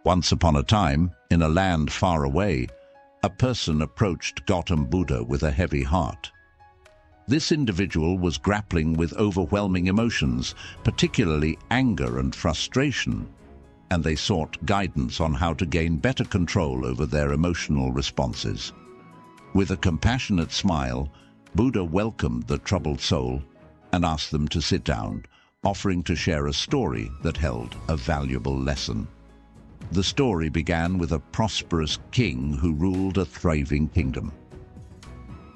Once upon a time, in a land far away, a person approached Gautam Buddha with a heavy heart. This individual was grappling with overwhelming emotions, particularly anger and frustration, and they sought guidance on how to gain better control over their emotional responses. With a compassionate smile, Buddha welcomed the troubled soul and asked them to sit down, offering to share a story that held a valuable lesson. The story began with a prosperous king who ruled a thriving kingdom.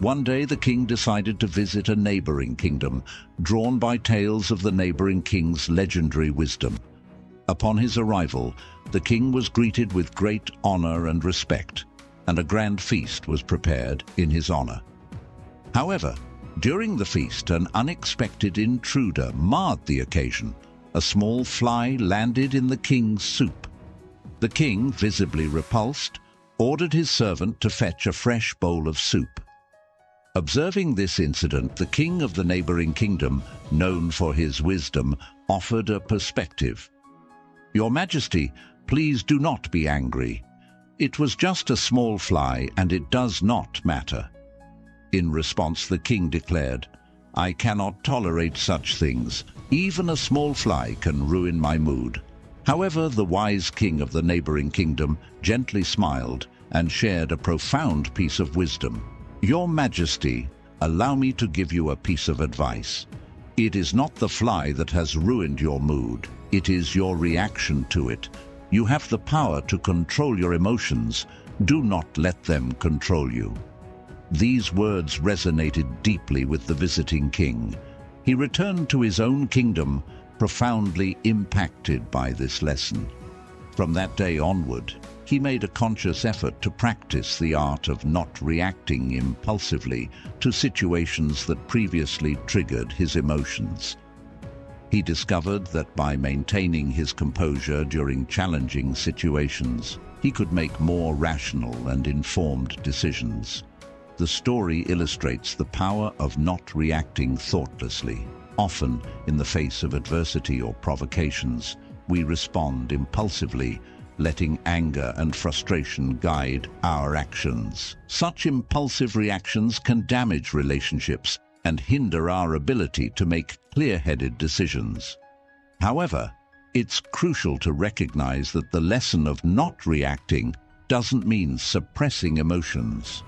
One day the king decided to visit a neighboring kingdom, drawn by tales of the neighboring king's legendary wisdom. Upon his arrival, the king was greeted with great honor and respect, and a grand feast was prepared in his honor. However, during the feast, an unexpected intruder marred the occasion. A small fly landed in the king's soup. The king, visibly repulsed, ordered his servant to fetch a fresh bowl of soup. Observing this incident, the king of the neighboring kingdom, known for his wisdom, offered a perspective. "Your Majesty, please do not be angry. It was just a small fly, and it does not matter." In response, the king declared, "I cannot tolerate such things. Even a small fly can ruin my mood." However, the wise king of the neighboring kingdom gently smiled and shared a profound piece of wisdom. "Your Majesty, allow me to give you a piece of advice. It is not the fly that has ruined your mood. It is your reaction to it. You have the power to control your emotions. Do not let them control you." These words resonated deeply with the visiting king. He returned to his own kingdom, profoundly impacted by this lesson. From that day onward, he made a conscious effort to practice the art of not reacting impulsively to situations that previously triggered his emotions. He discovered that by maintaining his composure during challenging situations, he could make more rational and informed decisions. The story illustrates the power of not reacting thoughtlessly. Often, in the face of adversity or provocations, we respond impulsively, letting anger and frustration guide our actions. Such impulsive reactions can damage relationships and hinder our ability to make clear-headed decisions. However, it's crucial to recognize that the lesson of not reacting doesn't mean suppressing emotions.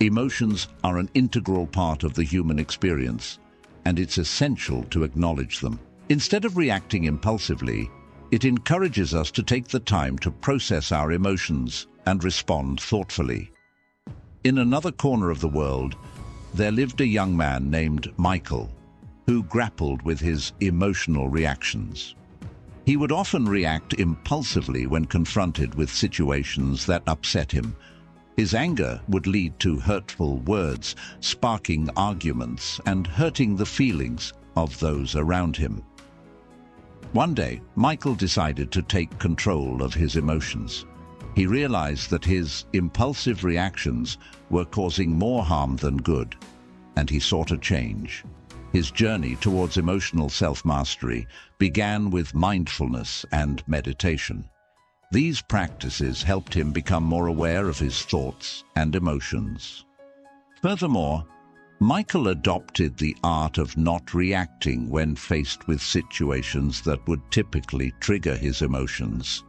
Emotions are an integral part of the human experience, and it's essential to acknowledge them. Instead of reacting impulsively, it encourages us to take the time to process our emotions and respond thoughtfully. In another corner of the world, there lived a young man named Michael, who grappled with his emotional reactions. He would often react impulsively when confronted with situations that upset him. His anger would lead to hurtful words, sparking arguments and hurting the feelings of those around him. One day, Michael decided to take control of his emotions. He realized that his impulsive reactions were causing more harm than good, and he sought a change. His journey towards emotional self-mastery began with mindfulness and meditation. These practices helped him become more aware of his thoughts and emotions. Furthermore, Michael adopted the art of not reacting when faced with situations that would typically trigger his emotions.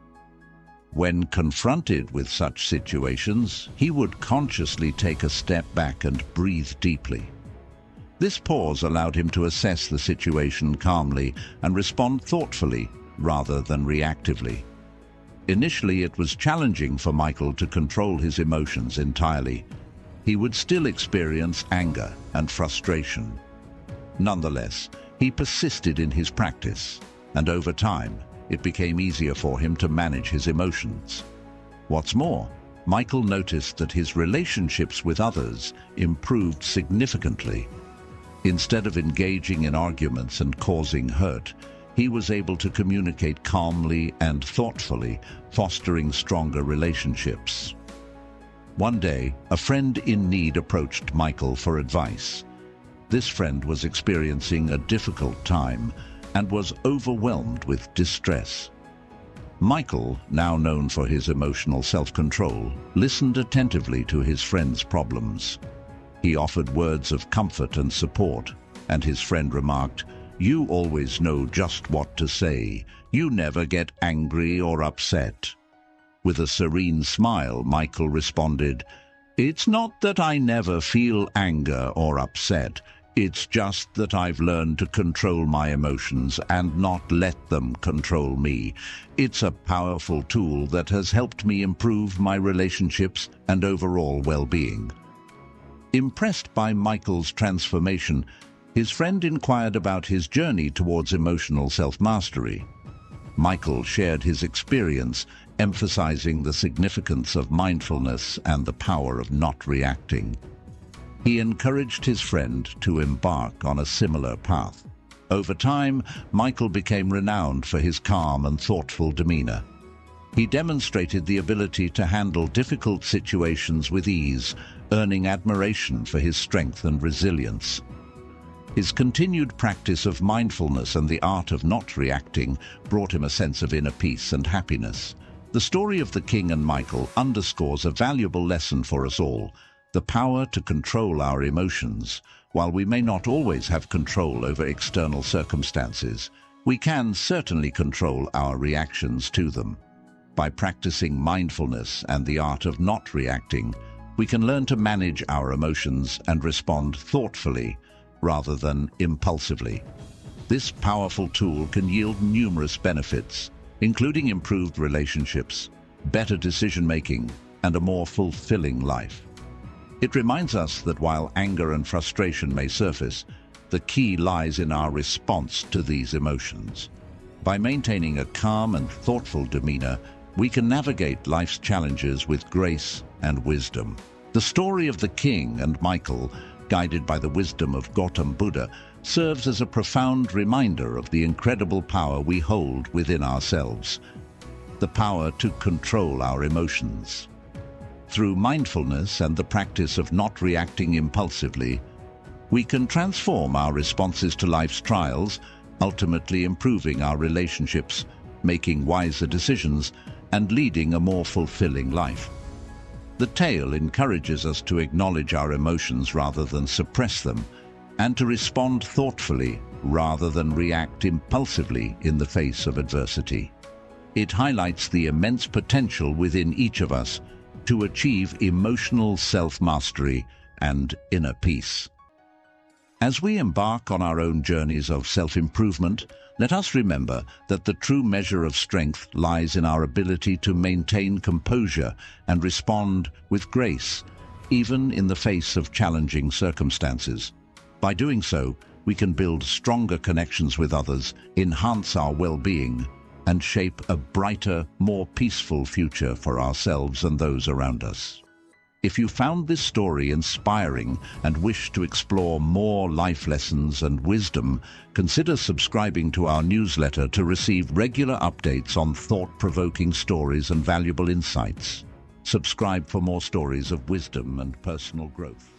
When confronted with such situations, he would consciously take a step back and breathe deeply. This pause allowed him to assess the situation calmly and respond thoughtfully rather than reactively. Initially, it was challenging for Michael to control his emotions entirely. He would still experience anger and frustration. Nonetheless, he persisted in his practice, and over time, it became easier for him to manage his emotions. What's more, Michael noticed that his relationships with others improved significantly. Instead of engaging in arguments and causing hurt, he was able to communicate calmly and thoughtfully, fostering stronger relationships. One day, a friend in need approached Michael for advice. This friend was experiencing a difficult time and was overwhelmed with distress. Michael, now known for his emotional self-control, listened attentively to his friend's problems. He offered words of comfort and support, and his friend remarked, "You always know just what to say. You never get angry or upset." With a serene smile, Michael responded, "It's not that I never feel anger or upset. It's just that I've learned to control my emotions and not let them control me. It's a powerful tool that has helped me improve my relationships and overall well-being." Impressed by Michael's transformation, his friend inquired about his journey towards emotional self-mastery. Michael shared his experience, emphasizing the significance of mindfulness and the power of not reacting. He encouraged his friend to embark on a similar path. Over time, Michael became renowned for his calm and thoughtful demeanor. He demonstrated the ability to handle difficult situations with ease, earning admiration for his strength and resilience. His continued practice of mindfulness and the art of not reacting brought him a sense of inner peace and happiness. The story of the King and Michael underscores a valuable lesson for us all: the power to control our emotions. While we may not always have control over external circumstances, we can certainly control our reactions to them. By practicing mindfulness and the art of not reacting, we can learn to manage our emotions and respond thoughtfully rather than impulsively. This powerful tool can yield numerous benefits, including improved relationships, better decision-making, and a more fulfilling life. It reminds us that while anger and frustration may surface, the key lies in our response to these emotions. By maintaining a calm and thoughtful demeanor, we can navigate life's challenges with grace and wisdom. The story of the King and Michael, guided by the wisdom of Gautam Buddha, serves as a profound reminder of the incredible power we hold within ourselves, the power to control our emotions. Through mindfulness and the practice of not reacting impulsively, we can transform our responses to life's trials, ultimately improving our relationships, making wiser decisions, and leading a more fulfilling life. The tale encourages us to acknowledge our emotions rather than suppress them, and to respond thoughtfully rather than react impulsively in the face of adversity. It highlights the immense potential within each of us to achieve emotional self-mastery and inner peace. As we embark on our own journeys of self-improvement, let us remember that the true measure of strength lies in our ability to maintain composure and respond with grace, even in the face of challenging circumstances. By doing so, we can build stronger connections with others, enhance our well-being, and shape a brighter, more peaceful future for ourselves and those around us. If you found this story inspiring and wish to explore more life lessons and wisdom, consider subscribing to our newsletter to receive regular updates on thought-provoking stories and valuable insights. Subscribe for more stories of wisdom and personal growth.